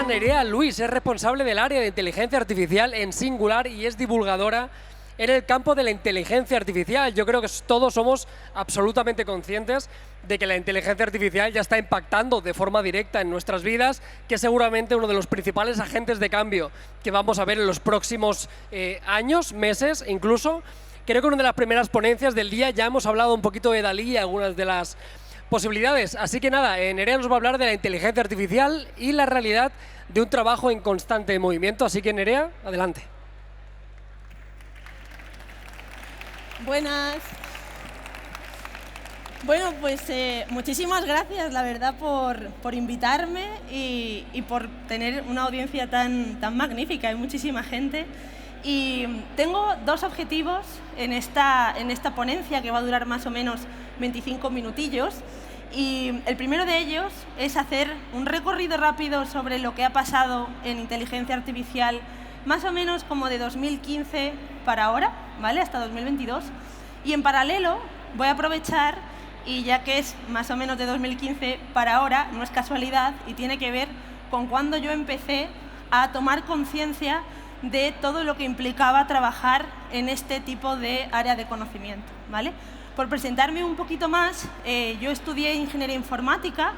a Nerea Luis, es responsable del área de inteligencia artificial en Singular y es divulgadora en el campo de la inteligencia artificial. Yo creo que todos somos absolutamente conscientes de que la inteligencia artificial ya está impactando de forma directa en nuestras vidas, que es seguramente uno de los principales agentes de cambio que vamos a ver en los próximos años, meses incluso. Creo que en una de las primeras ponencias del día ya hemos hablado un poquito de Dalí y algunas de las posibilidades. Así que nada, Nerea nos va a hablar de la inteligencia artificial y la realidad de un trabajo en constante movimiento. Así que Nerea, adelante. Buenas. Bueno, pues muchísimas gracias, la verdad, por invitarme y por tener una audiencia tan magnífica. Hay muchísima gente. Y tengo dos objetivos en esta ponencia, que va a durar más o menos 25 minutillos. Y el primero de ellos es hacer un recorrido rápido sobre lo que ha pasado en inteligencia artificial, más o menos como de 2015 para ahora, ¿vale? Hasta 2022. Y en paralelo voy a aprovechar, y ya que es más o menos de 2015 para ahora, no es casualidad, y tiene que ver con cuando yo empecé a tomar conciencia de todo lo que implicaba trabajar en este tipo de área de conocimiento, ¿vale? Por presentarme un poquito más, yo estudié ingeniería informática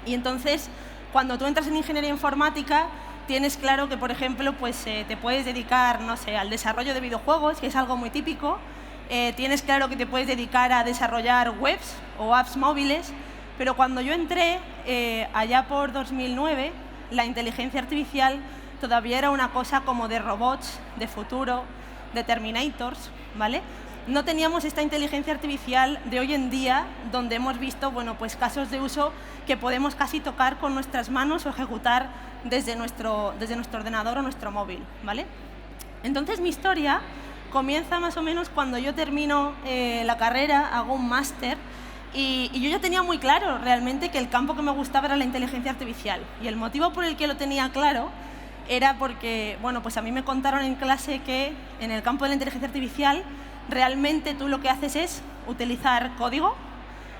y entonces cuando tú entras en ingeniería informática tienes claro que, por ejemplo, pues, te puedes dedicar, no sé, al desarrollo de videojuegos, que es algo muy típico. Tienes claro que te puedes dedicar a desarrollar webs o apps móviles, pero cuando yo entré, allá por 2009, la inteligencia artificial todavía era una cosa como de robots, de futuro, de Terminators, ¿vale? No teníamos esta inteligencia artificial de hoy en día, donde hemos visto, bueno, pues casos de uso que podemos casi tocar con nuestras manos o ejecutar desde nuestro ordenador o nuestro móvil, ¿vale? Entonces mi historia comienza más o menos cuando yo termino la carrera, hago un máster y yo ya tenía muy claro realmente que el campo que me gustaba era la inteligencia artificial. Y el motivo por el que lo tenía claro era porque, bueno, pues a mí me contaron en clase que en el campo de la inteligencia artificial realmente tú lo que haces es utilizar código,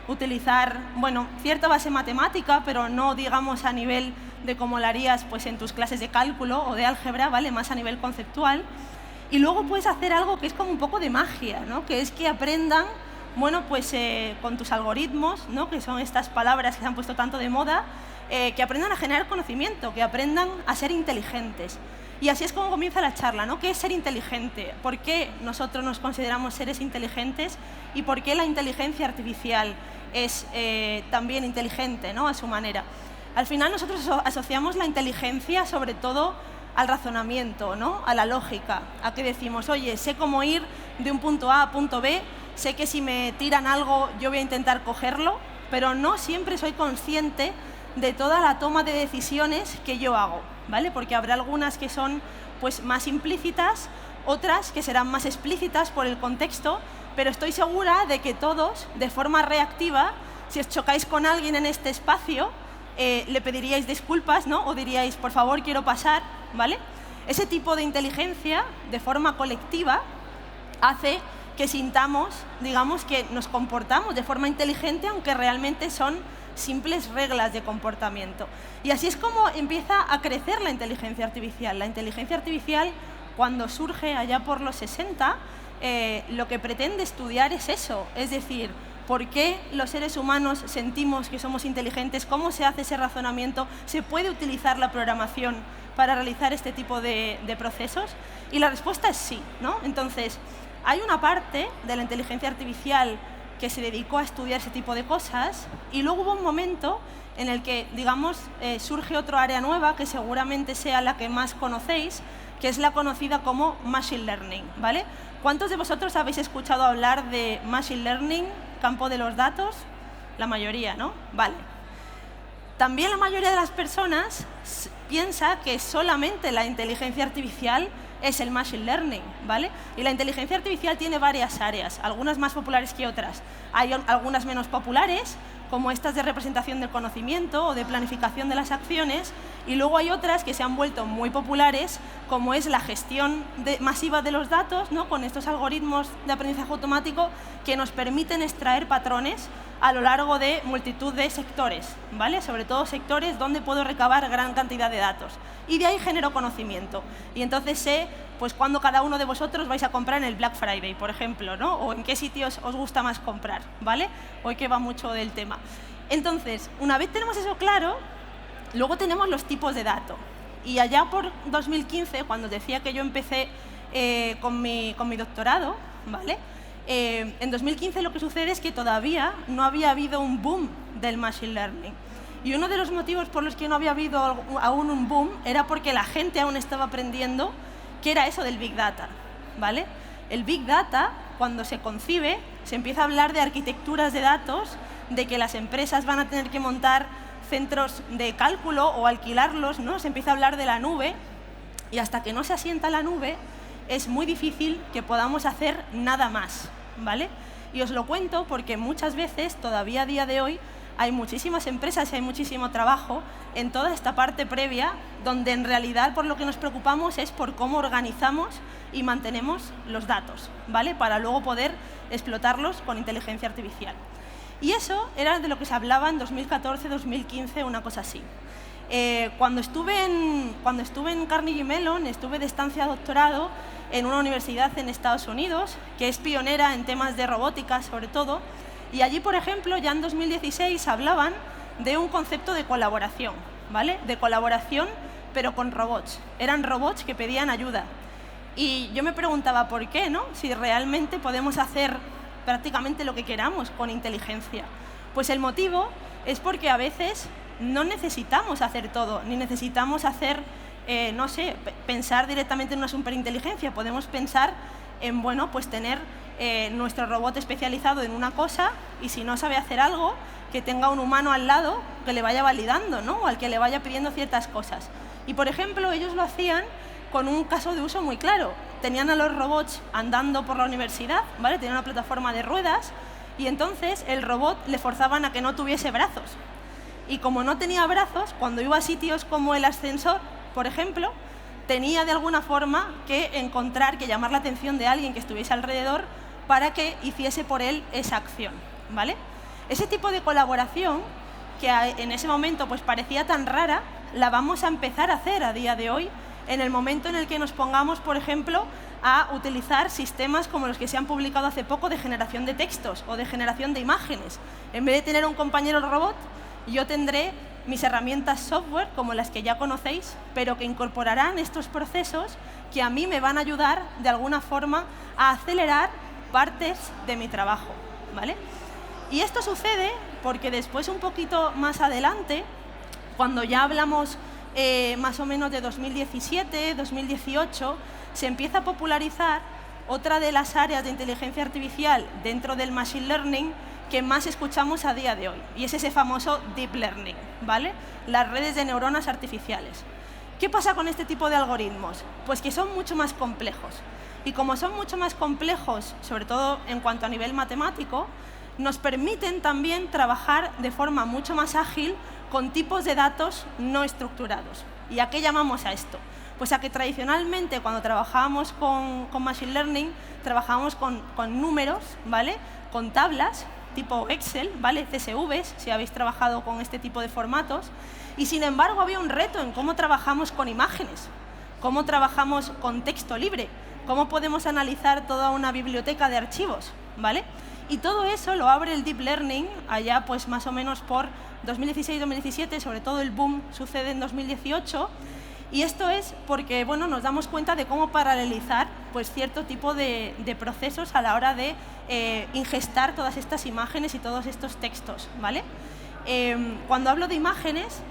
utilizar, bueno, cierta base matemática, pero no, digamos, a nivel de cómo lo harías pues, en tus clases de cálculo o de álgebra, ¿vale? Más a nivel conceptual. Y luego puedes hacer algo que es como un poco de magia, ¿no? Que es que aprendan, bueno, pues con tus algoritmos, ¿no? Que son estas palabras que se han puesto tanto de moda, que aprendan a generar conocimiento, que aprendan a ser inteligentes. Y así es como comienza la charla, ¿no? ¿Qué es ser inteligente? ¿Por qué nosotros nos consideramos seres inteligentes? ¿Y por qué la inteligencia artificial es también inteligente, ¿no? A su manera. Al final nosotros asociamos la inteligencia sobre todo al razonamiento, ¿no? A la lógica, a que decimos, oye, sé cómo ir de un punto A a punto B, sé que si me tiran algo yo voy a intentar cogerlo, pero no siempre soy consciente de toda la toma de decisiones que yo hago, ¿vale? Porque habrá algunas que son pues, más implícitas, otras que serán más explícitas por el contexto, pero estoy segura de que todos, de forma reactiva, si os chocáis con alguien en este espacio, le pediríais disculpas, ¿no? O diríais, por favor, quiero pasar, ¿vale? Ese tipo de inteligencia, de forma colectiva, hace que sintamos, digamos, que nos comportamos de forma inteligente, aunque realmente son simples reglas de comportamiento. Y así es como empieza a crecer la inteligencia artificial. La inteligencia artificial, cuando surge allá por los 60, lo que pretende estudiar es eso, es decir, ¿por qué los seres humanos sentimos que somos inteligentes? ¿Cómo se hace ese razonamiento? ¿Se puede utilizar la programación para realizar este tipo de procesos? Y la respuesta es sí, ¿no? Entonces, hay una parte de la inteligencia artificial que se dedicó a estudiar ese tipo de cosas y luego hubo un momento en el que, digamos, surge otra área nueva que seguramente sea la que más conocéis, que es la conocida como Machine Learning, ¿vale? ¿Cuántos de vosotros habéis escuchado hablar de Machine Learning, campo de los datos? La mayoría, ¿no? Vale. También la mayoría de las personas piensa que solamente la inteligencia artificial es el Machine Learning, ¿vale? Y la inteligencia artificial tiene varias áreas, algunas más populares que otras. Hay algunas menos populares, como estas de representación del conocimiento o de planificación de las acciones, y luego hay otras que se han vuelto muy populares, como es la gestión masiva de los datos, ¿no? Con estos algoritmos de aprendizaje automático que nos permiten extraer patrones a lo largo de multitud de sectores, ¿vale? Sobre todo sectores donde puedo recabar gran cantidad de datos. Y de ahí genero conocimiento. Y entonces sé pues cuándo cada uno de vosotros vais a comprar en el Black Friday, por ejemplo, ¿no? O en qué sitios os gusta más comprar, ¿vale? Hoy que va mucho del tema. Entonces, una vez tenemos eso claro, luego tenemos los tipos de datos. Y allá por 2015, cuando os decía que yo empecé con mi doctorado, ¿vale? En 2015 lo que sucede es que todavía no había habido un boom del Machine Learning. Y uno de los motivos por los que no había habido aún un boom era porque la gente aún estaba aprendiendo qué era eso del Big Data, ¿vale? El Big Data, cuando se concibe, se empieza a hablar de arquitecturas de datos, de que las empresas van a tener que montar centros de cálculo o alquilarlos, ¿no? Se empieza a hablar de la nube, y hasta que no se asienta la nube, es muy difícil que podamos hacer nada más, ¿vale? Y os lo cuento porque muchas veces, todavía a día de hoy, hay muchísimas empresas y hay muchísimo trabajo en toda esta parte previa, donde en realidad por lo que nos preocupamos es por cómo organizamos y mantenemos los datos, ¿vale? Para luego poder explotarlos con inteligencia artificial. Y eso era de lo que se hablaba en 2014, 2015, una cosa así. Cuando estuve en Carnegie Mellon, estuve de estancia doctorado en una universidad en Estados Unidos, que es pionera en temas de robótica, sobre todo, y allí, por ejemplo, ya en 2016 hablaban de un concepto de colaboración, ¿vale? De colaboración, pero con robots. Eran robots que pedían ayuda. Y yo me preguntaba por qué, ¿no? Si realmente podemos hacer prácticamente lo que queramos con inteligencia. Pues el motivo es porque a veces no necesitamos hacer todo, ni necesitamos hacer, no sé, pensar directamente en una superinteligencia. Podemos pensar en, bueno, pues tener nuestro robot especializado en una cosa, y si no sabe hacer algo, que tenga un humano al lado que le vaya validando, ¿no? O al que le vaya pidiendo ciertas cosas. Y, por ejemplo, ellos lo hacían con un caso de uso muy claro. Tenían a los robots andando por la universidad, ¿vale? Tenían una plataforma de ruedas, y entonces el robot le forzaban a que no tuviese brazos. Y como no tenía brazos, cuando iba a sitios como el ascensor, por ejemplo, tenía de alguna forma que llamar la atención de alguien que estuviese alrededor para que hiciese por él esa acción, ¿vale? Ese tipo de colaboración, que en ese momento pues parecía tan rara, la vamos a empezar a hacer a día de hoy, en el momento en el que nos pongamos, por ejemplo, a utilizar sistemas como los que se han publicado hace poco de generación de textos o de generación de imágenes. En vez de tener un compañero robot, yo tendré mis herramientas software, como las que ya conocéis, pero que incorporarán estos procesos que a mí me van a ayudar, de alguna forma, a acelerar partes de mi trabajo, ¿vale? Y esto sucede porque después, un poquito más adelante, cuando ya hablamos más o menos de 2017, 2018, se empieza a popularizar otra de las áreas de inteligencia artificial dentro del Machine Learning que más escuchamos a día de hoy, y es ese famoso Deep Learning, ¿vale? Las redes de neuronas artificiales. ¿Qué pasa con este tipo de algoritmos? Pues que son mucho más complejos. Y como son mucho más complejos, sobre todo en cuanto a nivel matemático, nos permiten también trabajar de forma mucho más ágil con tipos de datos no estructurados. ¿Y a qué llamamos a esto? Pues a que tradicionalmente, cuando trabajábamos con Machine Learning, trabajábamos con números, ¿vale? Con tablas tipo Excel, ¿vale? CSVs, si habéis trabajado con este tipo de formatos. Y sin embargo había un reto en cómo trabajamos con imágenes, cómo trabajamos con texto libre, cómo podemos analizar toda una biblioteca de archivos, ¿vale? Y todo eso lo abre el Deep Learning allá pues más o menos por 2016-2017, sobre todo el boom sucede en 2018. Y esto es porque, bueno, nos damos cuenta de cómo paralelizar pues, cierto tipo de procesos a la hora de ingestar todas estas imágenes y todos estos textos, ¿vale? Cuando hablo de imágenes,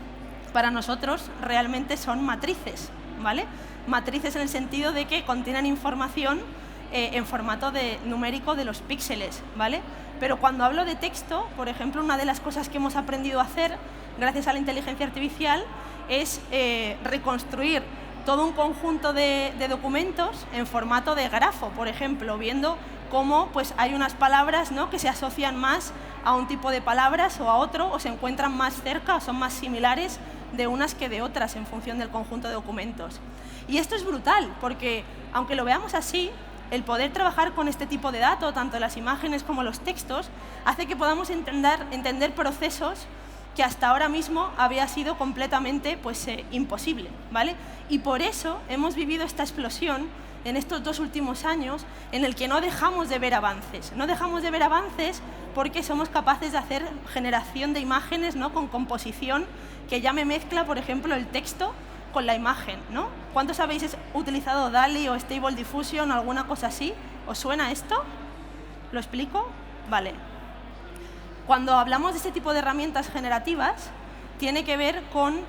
para nosotros realmente son matrices, ¿vale? Matrices en el sentido de que contienen información en formato numérico de los píxeles, ¿vale? Pero cuando hablo de texto, por ejemplo, una de las cosas que hemos aprendido a hacer gracias a la inteligencia artificial es reconstruir todo un conjunto de documentos en formato de grafo, por ejemplo, viendo cómo pues, hay unas palabras, ¿no?, que se asocian más a un tipo de palabras o a otro, o se encuentran más cerca o son más similares de unas que de otras en función del conjunto de documentos. Y esto es brutal, porque aunque lo veamos así, el poder trabajar con este tipo de datos, tanto las imágenes como los textos, hace que podamos entender procesos que hasta ahora mismo había sido completamente imposible, ¿vale? Y por eso hemos vivido esta explosión en estos 2 últimos años en el que no dejamos de ver avances. No dejamos de ver avances porque somos capaces de hacer generación de imágenes, ¿no?, con composición que ya me mezcla, por ejemplo, el texto con la imagen, ¿no? ¿Cuántos habéis utilizado DALL-E o Stable Diffusion o alguna cosa así? ¿Os suena esto? ¿Lo explico? Vale. Cuando hablamos de este tipo de herramientas generativas, tiene que ver con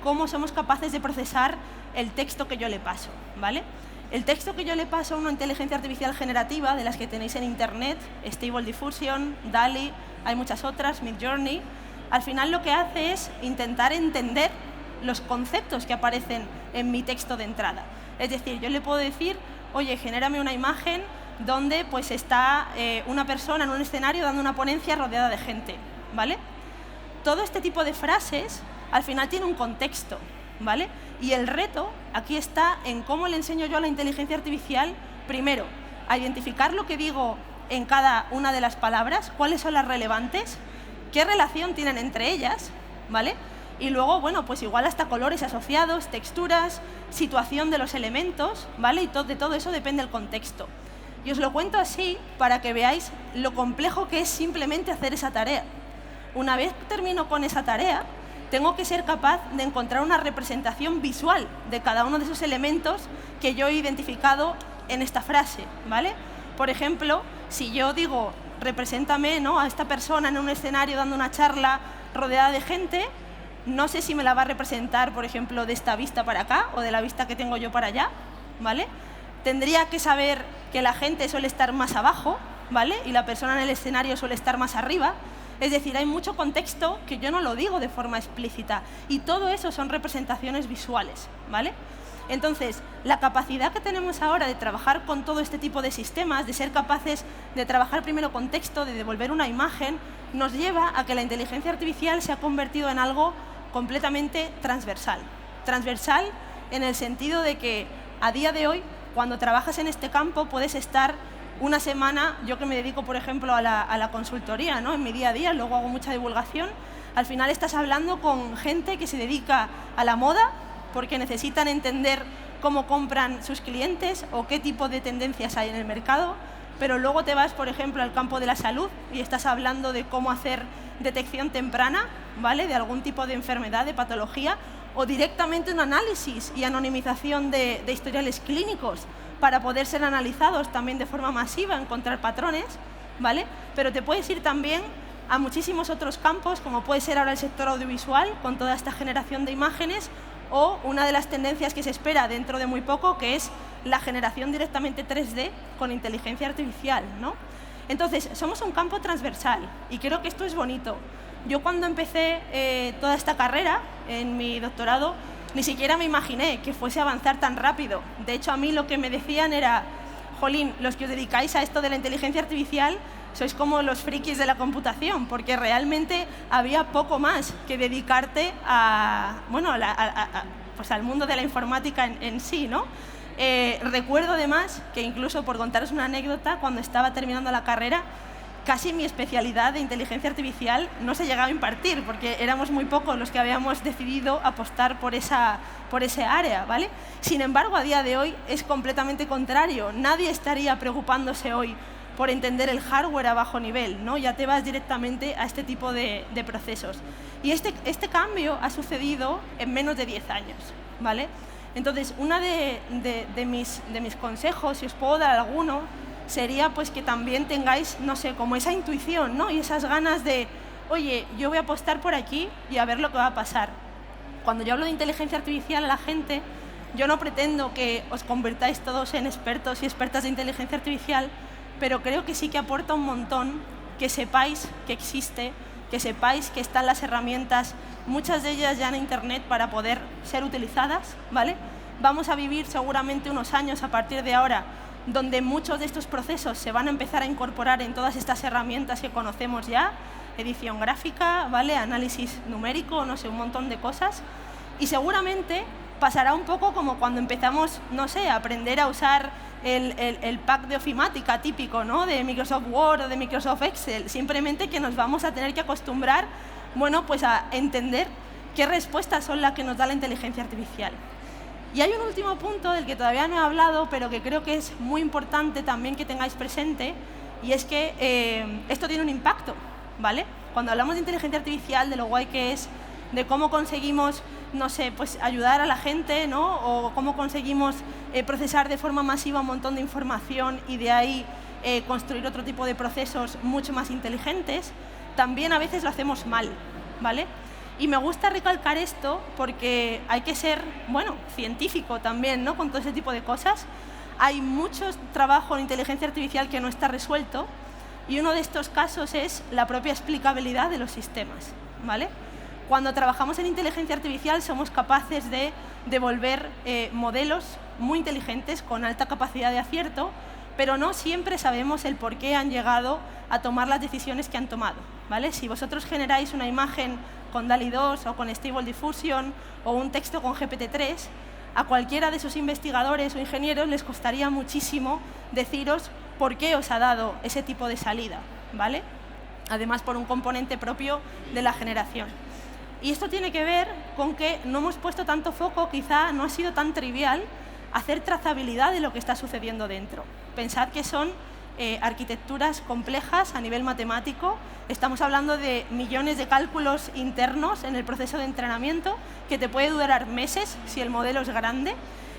cómo somos capaces de procesar el texto que yo le paso, ¿vale? El texto que yo le paso a una inteligencia artificial generativa, de las que tenéis en Internet, Stable Diffusion, DALL-E, hay muchas otras, Midjourney, al final lo que hace es intentar entender los conceptos que aparecen en mi texto de entrada. Es decir, yo le puedo decir, oye, genérame una imagen donde está una persona en un escenario dando una ponencia rodeada de gente, ¿vale? Todo este tipo de frases al final tiene un contexto, ¿vale? Y el reto aquí está en cómo le enseño yo a la inteligencia artificial, primero, a identificar lo que digo en cada una de las palabras, cuáles son las relevantes, qué relación tienen entre ellas, ¿vale? Y luego, bueno, pues igual hasta colores asociados, texturas, situación de los elementos, ¿vale? Y de todo eso depende el contexto. Y os lo cuento así para que veáis lo complejo que es simplemente hacer esa tarea. Una vez que termino con esa tarea, tengo que ser capaz de encontrar una representación visual de cada uno de esos elementos que yo he identificado en esta frase, ¿vale? Por ejemplo, si yo digo, represéntame, ¿no?, a esta persona en un escenario dando una charla rodeada de gente, no sé si me la va a representar, por ejemplo, de esta vista para acá o de la vista que tengo yo para allá, ¿vale? Tendría que saber que la gente suele estar más abajo, ¿vale? Y la persona en el escenario suele estar más arriba. Es decir, hay mucho contexto que yo no lo digo de forma explícita y todo eso son representaciones visuales, ¿vale? Entonces, la capacidad que tenemos ahora de trabajar con todo este tipo de sistemas, de ser capaces de trabajar primero con texto, de devolver una imagen, nos lleva a que la inteligencia artificial se ha convertido en algo completamente transversal. Transversal en el sentido de que a día de hoy, cuando trabajas en este campo, puedes estar una semana, yo que me dedico, por ejemplo, a la consultoría, ¿no?, en mi día a día, luego hago mucha divulgación, al final estás hablando con gente que se dedica a la moda porque necesitan entender cómo compran sus clientes o qué tipo de tendencias hay en el mercado, pero luego te vas, por ejemplo, al campo de la salud y estás hablando de cómo hacer detección temprana, ¿vale?, de algún tipo de enfermedad, de patología, o directamente un análisis y anonimización de historiales clínicos para poder ser analizados también de forma masiva, encontrar patrones, ¿vale? Pero te puedes ir también a muchísimos otros campos, como puede ser ahora el sector audiovisual, con toda esta generación de imágenes, o una de las tendencias que se espera dentro de muy poco, que es la generación directamente 3D con inteligencia artificial, ¿no? Entonces, somos un campo transversal y creo que esto es bonito. Yo cuando empecé toda esta carrera, en mi doctorado, ni siquiera me imaginé que fuese a avanzar tan rápido. De hecho, a mí lo que me decían era, jolín, los que os dedicáis a esto de la inteligencia artificial sois como los frikis de la computación, porque realmente había poco más que dedicarte al mundo de la informática en sí, ¿no? Recuerdo además que incluso, por contaros una anécdota, cuando estaba terminando la carrera, casi mi especialidad de inteligencia artificial no se llegaba a impartir, porque éramos muy pocos los que habíamos decidido apostar por ese área, ¿vale? Sin embargo, a día de hoy es completamente contrario. Nadie estaría preocupándose hoy por entender el hardware a bajo nivel, ¿no? Ya te vas directamente a este tipo de procesos. Y este cambio ha sucedido en menos de 10 años, ¿vale? Entonces, uno de mis consejos, si os puedo dar alguno, sería pues que también tengáis, no sé, como esa intuición, ¿no?, y esas ganas de, oye, yo voy a apostar por aquí y a ver lo que va a pasar. Cuando yo hablo de inteligencia artificial a la gente, yo no pretendo que os convirtáis todos en expertos y expertas de inteligencia artificial, pero creo que sí que aporta un montón que sepáis que existe, que sepáis que están las herramientas, muchas de ellas ya en Internet, para poder ser utilizadas, ¿vale? Vamos a vivir seguramente unos años a partir de ahora donde muchos de estos procesos se van a empezar a incorporar en todas estas herramientas que conocemos ya, edición gráfica, ¿vale?, análisis numérico, no sé, un montón de cosas. Y seguramente pasará un poco como cuando empezamos, no sé, a aprender a usar el pack de ofimática típico, ¿no?, de Microsoft Word o de Microsoft Excel, simplemente que nos vamos a tener que acostumbrar, bueno, pues a entender qué respuestas son las que nos da la inteligencia artificial. Y hay un último punto del que todavía no he hablado, pero que creo que es muy importante también que tengáis presente, y es que esto tiene un impacto, ¿vale? Cuando hablamos de inteligencia artificial, de lo guay que es, de cómo conseguimos, no sé, pues ayudar a la gente, ¿no?, o cómo conseguimos procesar de forma masiva un montón de información y de ahí construir otro tipo de procesos mucho más inteligentes, también a veces lo hacemos mal, ¿vale? Y me gusta recalcar esto porque hay que ser, bueno, científico también, ¿no?, con todo ese tipo de cosas. Hay mucho trabajo en inteligencia artificial que no está resuelto y uno de estos casos es la propia explicabilidad de los sistemas, ¿vale? Cuando trabajamos en inteligencia artificial somos capaces de devolver modelos muy inteligentes con alta capacidad de acierto, pero no siempre sabemos el por qué han llegado a tomar las decisiones que han tomado, ¿vale? Si vosotros generáis una imagen con DALL-E 2 o con Stable Diffusion o un texto con GPT-3, a cualquiera de sus investigadores o ingenieros les costaría muchísimo deciros por qué os ha dado ese tipo de salida, ¿vale? Además, por un componente propio de la generación. Y esto tiene que ver con que no hemos puesto tanto foco, quizá no ha sido tan trivial, hacer trazabilidad de lo que está sucediendo dentro. Pensad que son arquitecturas complejas a nivel matemático. Estamos hablando de millones de cálculos internos en el proceso de entrenamiento que te puede durar meses si el modelo es grande.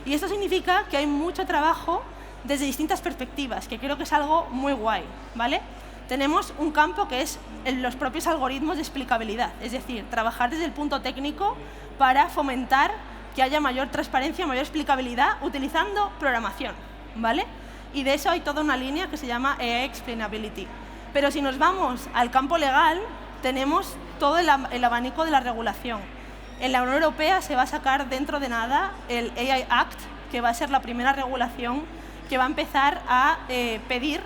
Y esto significa que hay mucho trabajo desde distintas perspectivas, que creo que es algo muy guay, ¿vale? Tenemos un campo que es los propios algoritmos de explicabilidad, es decir, trabajar desde el punto técnico para fomentar que haya mayor transparencia, mayor explicabilidad utilizando programación, ¿vale? Y de eso hay toda una línea que se llama AI Explainability. Pero si nos vamos al campo legal, tenemos todo el abanico de la regulación. En la Unión Europea se va a sacar dentro de nada el AI Act, que va a ser la primera regulación que va a empezar a pedir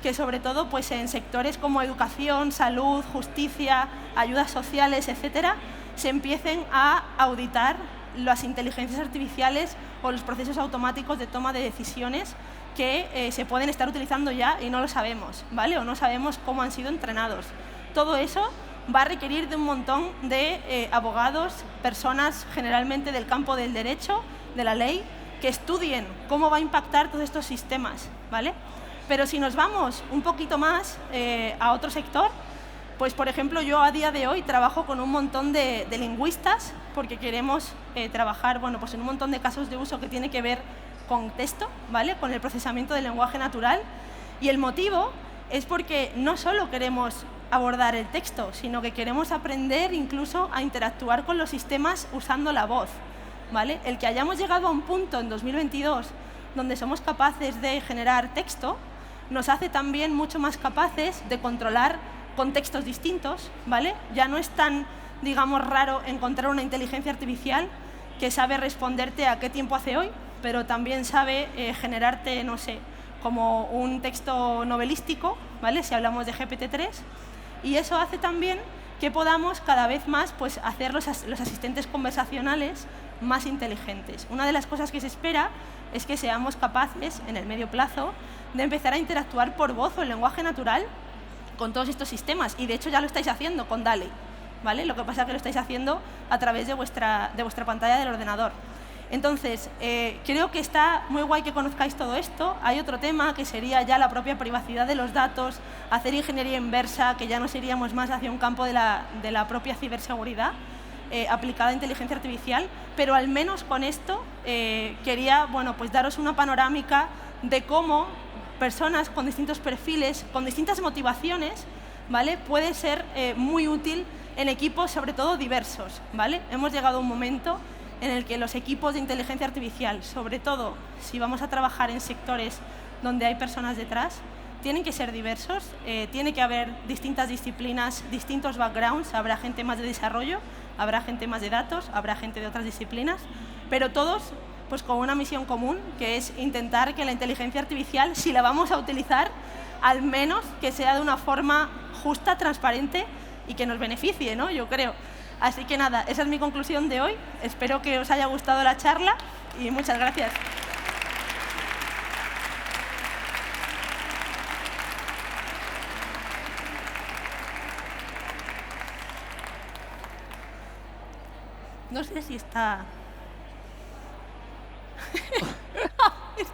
que, sobre todo pues en sectores como educación, salud, justicia, ayudas sociales, etcétera, se empiecen a auditar las inteligencias artificiales o los procesos automáticos de toma de decisiones que se pueden estar utilizando ya y no lo sabemos, ¿vale? O no sabemos cómo han sido entrenados. Todo eso va a requerir de un montón de abogados, personas generalmente del campo del derecho, de la ley, que estudien cómo va a impactar todos estos sistemas, ¿vale? Pero si nos vamos un poquito más a otro sector, pues por ejemplo yo a día de hoy trabajo con un montón de lingüistas porque queremos trabajar, bueno, pues en un montón de casos de uso que tiene que ver con texto, ¿vale?, con el procesamiento del lenguaje natural. Y el motivo es porque no solo queremos abordar el texto, sino que queremos aprender incluso a interactuar con los sistemas usando la voz, ¿vale? El que hayamos llegado a un punto en 2022 donde somos capaces de generar texto nos hace también mucho más capaces de controlar contextos distintos, ¿vale? Ya no es tan, digamos, raro encontrar una inteligencia artificial que sabe responderte a qué tiempo hace hoy, pero también sabe generarte, no sé, como un texto novelístico, ¿vale?, si hablamos de GPT-3, y eso hace también que podamos cada vez más pues, hacer los asistentes conversacionales más inteligentes. Una de las cosas que se espera es que seamos capaces, en el medio plazo, de empezar a interactuar por voz o en lenguaje natural con todos estos sistemas, y de hecho ya lo estáis haciendo con DALL-E, ¿vale? Lo que pasa es que lo estáis haciendo a través de vuestra pantalla del ordenador. Entonces, creo que está muy guay que conozcáis todo esto. Hay otro tema que sería ya la propia privacidad de los datos, hacer ingeniería inversa, que ya nos iríamos más hacia un campo de la propia ciberseguridad aplicada a inteligencia artificial, pero al menos con esto quería, bueno, pues daros una panorámica de cómo personas con distintos perfiles, con distintas motivaciones, ¿vale?, puede ser muy útil en equipos sobre todo diversos, ¿vale? Hemos llegado a un momento en el que los equipos de inteligencia artificial, sobre todo si vamos a trabajar en sectores donde hay personas detrás, tienen que ser diversos, tiene que haber distintas disciplinas, distintos backgrounds, habrá gente más de desarrollo, habrá gente más de datos, habrá gente de otras disciplinas, pero todos pues con una misión común, que es intentar que la inteligencia artificial, si la vamos a utilizar, al menos que sea de una forma justa, transparente y que nos beneficie, ¿no?, yo creo. Así que nada, esa es mi conclusión de hoy. Espero que os haya gustado la charla y muchas gracias. No sé si está...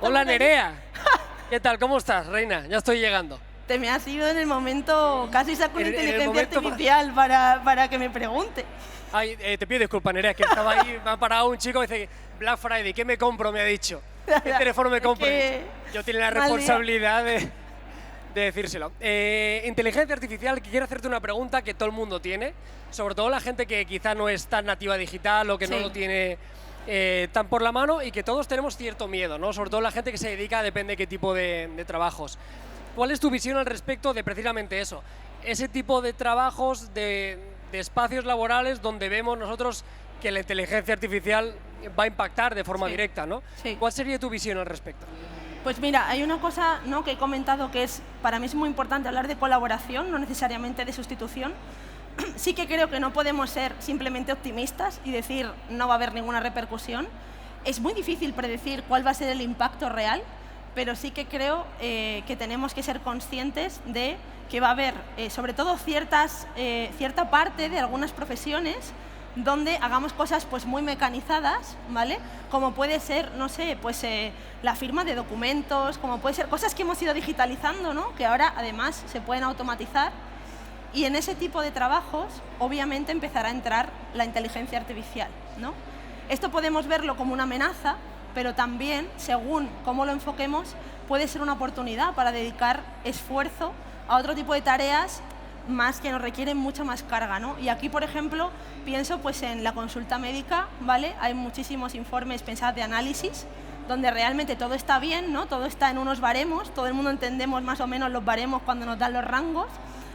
Hola Nerea, ¿qué tal? ¿Cómo estás, reina? Ya estoy llegando. Te me has ido en el momento, casi saco una En el inteligencia momento artificial para que me pregunte. Ay, te pido disculpas, Nerea, que estaba ahí, me ha parado un chico y dice, Black Friday, ¿qué me compro? Me ha dicho. ¿Qué teléfono me compro? Yo tengo la responsabilidad de decírselo. Inteligencia artificial, que quiero hacerte una pregunta que todo el mundo tiene, sobre todo la gente que quizá no es tan nativa digital o que no lo tiene tan por la mano y que todos tenemos cierto miedo, ¿no? Sobre todo la gente que se dedica, depende de qué tipo de trabajos. ¿Cuál es tu visión al respecto de precisamente eso? Ese tipo de trabajos, de espacios laborales donde vemos nosotros que la inteligencia artificial va a impactar de forma directa, ¿no? Sí. ¿Cuál sería tu visión al respecto? Pues mira, hay una cosa, ¿no?, que he comentado que para mí es muy importante hablar de colaboración, no necesariamente de sustitución. Sí que creo que no podemos ser simplemente optimistas y decir no va a haber ninguna repercusión. Es muy difícil predecir cuál va a ser el impacto real, pero sí que creo que tenemos que ser conscientes de que va a haber, sobre todo, cierta parte de algunas profesiones donde hagamos cosas pues muy mecanizadas, ¿vale? Como puede ser, no sé, pues la firma de documentos, como puede ser cosas que hemos ido digitalizando, ¿no?, que ahora además se pueden automatizar. Y en ese tipo de trabajos, obviamente, empezará a entrar la inteligencia artificial, ¿no? Esto podemos verlo como una amenaza, pero también, según cómo lo enfoquemos, puede ser una oportunidad para dedicar esfuerzo a otro tipo de tareas más que nos requieren mucha más carga, ¿no? Y aquí, por ejemplo, pienso pues en la consulta médica, ¿vale? Hay muchísimos informes, pensad, de análisis, donde realmente todo está bien, ¿no? Todo está en unos baremos, todo el mundo entendemos más o menos los baremos cuando nos dan los rangos,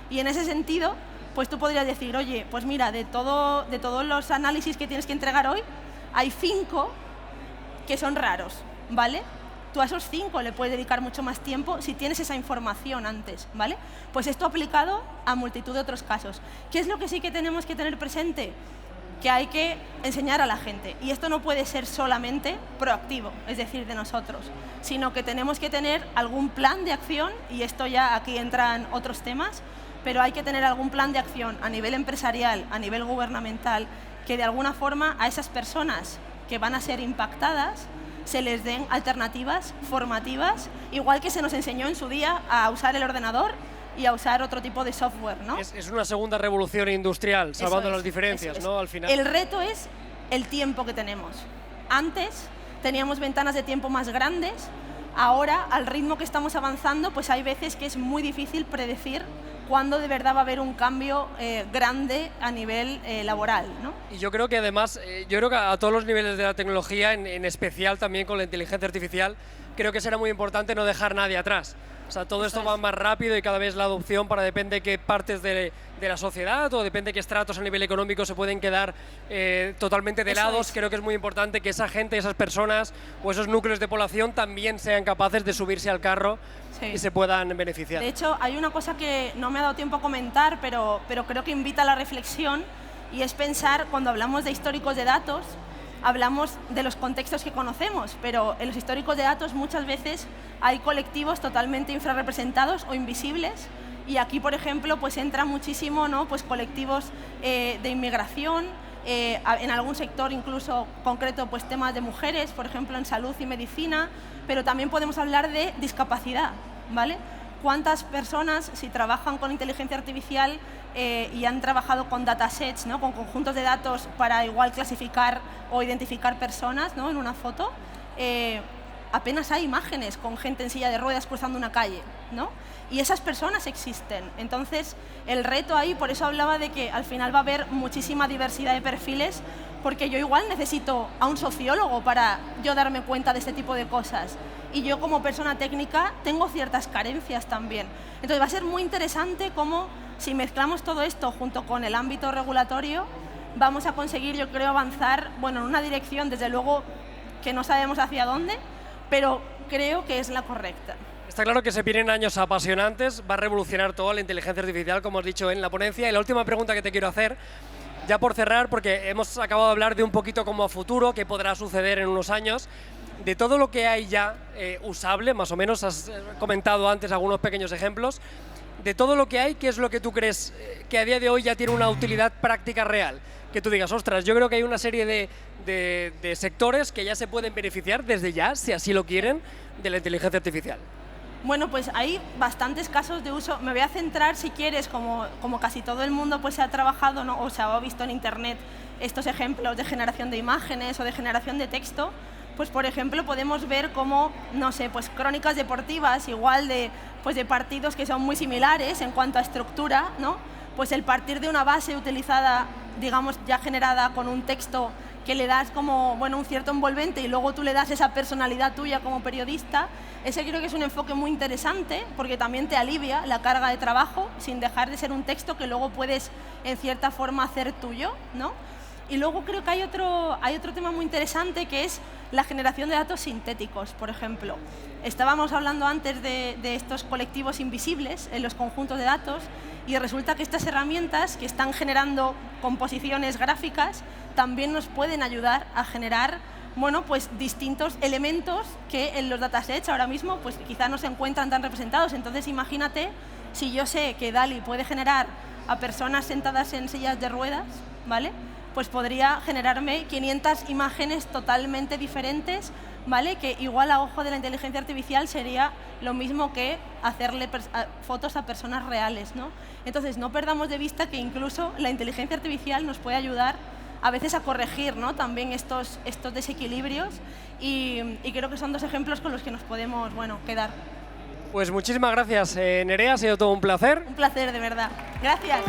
y en ese sentido, pues tú podrías decir, oye, pues mira, de todos los análisis que tienes que entregar hoy, hay 5 que son raros, ¿vale? Tú a esos 5 le puedes dedicar mucho más tiempo si tienes esa información antes, ¿vale? Pues esto aplicado a multitud de otros casos. ¿Qué es lo que sí que tenemos que tener presente? Que hay que enseñar a la gente. Y esto no puede ser solamente proactivo, es decir, de nosotros, sino que tenemos que tener algún plan de acción, y esto ya aquí entran otros temas, pero hay que tener algún plan de acción a nivel empresarial, a nivel gubernamental, que de alguna forma a esas personas que van a ser impactadas se les den alternativas formativas, igual que se nos enseñó en su día a usar el ordenador y a usar otro tipo de software, ¿no? Es una segunda revolución industrial, salvando las diferencias, ¿no? Al final. El reto es el tiempo que tenemos. Antes teníamos ventanas de tiempo más grandes, ahora, al ritmo que estamos avanzando, pues hay veces que es muy difícil predecir cuándo de verdad va a haber un cambio grande a nivel laboral, ¿no? Y yo creo que además, yo creo que a todos los niveles de la tecnología, en especial también con la inteligencia artificial, creo que será muy importante no dejar nadie atrás. O sea, todo esto va más rápido y cada vez la adopción para depende de qué partes de la sociedad o depende de qué estratos a nivel económico se pueden quedar totalmente de lados. Creo que es muy importante que esa gente, esas personas o esos núcleos de población también sean capaces de subirse al carro y se puedan beneficiar. De hecho, hay una cosa que no me ha dado tiempo a comentar, pero creo que invita a la reflexión, y es pensar, cuando hablamos de históricos de datos, hablamos de los contextos que conocemos, pero en los históricos de datos muchas veces hay colectivos totalmente infrarrepresentados o invisibles, y aquí, por ejemplo, pues entra muchísimo, ¿no?, pues colectivos de inmigración, en algún sector incluso concreto, pues temas de mujeres, por ejemplo, en salud y medicina, pero también podemos hablar de discapacidad, ¿vale? ¿Cuántas personas, si trabajan con inteligencia artificial y han trabajado con datasets, ¿no?, con conjuntos de datos para igual clasificar o identificar personas, ¿no?, en una foto, apenas hay imágenes con gente en silla de ruedas cruzando una calle, ¿no? Y esas personas existen. Entonces, el reto ahí, por eso hablaba de que al final va a haber muchísima diversidad de perfiles, porque yo igual necesito a un sociólogo para yo darme cuenta de este tipo de cosas. Y yo, como persona técnica, tengo ciertas carencias también. Entonces va a ser muy interesante cómo, si mezclamos todo esto junto con el ámbito regulatorio, vamos a conseguir, yo creo, avanzar, bueno, en una dirección, desde luego, que no sabemos hacia dónde, pero creo que es la correcta. Está claro que se vienen años apasionantes, va a revolucionar toda la inteligencia artificial, como has dicho en la ponencia. Y la última pregunta que te quiero hacer, ya por cerrar, porque hemos acabado de hablar de un poquito como a futuro, qué podrá suceder en unos años, de todo lo que hay ya usable, más o menos, has comentado antes algunos pequeños ejemplos, de todo lo que hay, ¿qué es lo que tú crees que a día de hoy ya tiene una utilidad práctica real? Que tú digas, ostras, yo creo que hay una serie de sectores que ya se pueden beneficiar desde ya, si así lo quieren, de la inteligencia artificial. Bueno, pues hay bastantes casos de uso. Me voy a centrar, si quieres, como casi todo el mundo pues se ha trabajado, ¿no? O se ha visto en Internet estos ejemplos de generación de imágenes o de generación de texto, pues por ejemplo podemos ver cómo, no sé, pues crónicas deportivas, igual de partidos que son muy similares en cuanto a estructura, ¿no? Pues el partir de una base utilizada, digamos, ya generada con un texto que le das como, bueno, un cierto envolvente y luego tú le das esa personalidad tuya como periodista, ese creo que es un enfoque muy interesante porque también te alivia la carga de trabajo sin dejar de ser un texto que luego puedes en cierta forma hacer tuyo, ¿no? Y luego creo que hay otro tema muy interesante que es la generación de datos sintéticos, por ejemplo. Estábamos hablando antes de estos colectivos invisibles en los conjuntos de datos y resulta que estas herramientas que están generando composiciones gráficas también nos pueden ayudar a generar, bueno, pues distintos elementos que en los datasets ahora mismo pues quizá no se encuentran tan representados. Entonces imagínate si yo sé que DALL-E puede generar a personas sentadas en sillas de ruedas, ¿vale? Pues podría generarme 500 imágenes totalmente diferentes, ¿vale? Que igual a ojo de la inteligencia artificial sería lo mismo que hacerle fotos a personas reales, ¿no? Entonces no perdamos de vista que incluso la inteligencia artificial nos puede ayudar a veces a corregir, ¿no? También estos desequilibrios y creo que son dos ejemplos con los que nos podemos, bueno, quedar. Pues muchísimas gracias, Nerea, ha sido todo un placer. Un placer, de verdad. Gracias.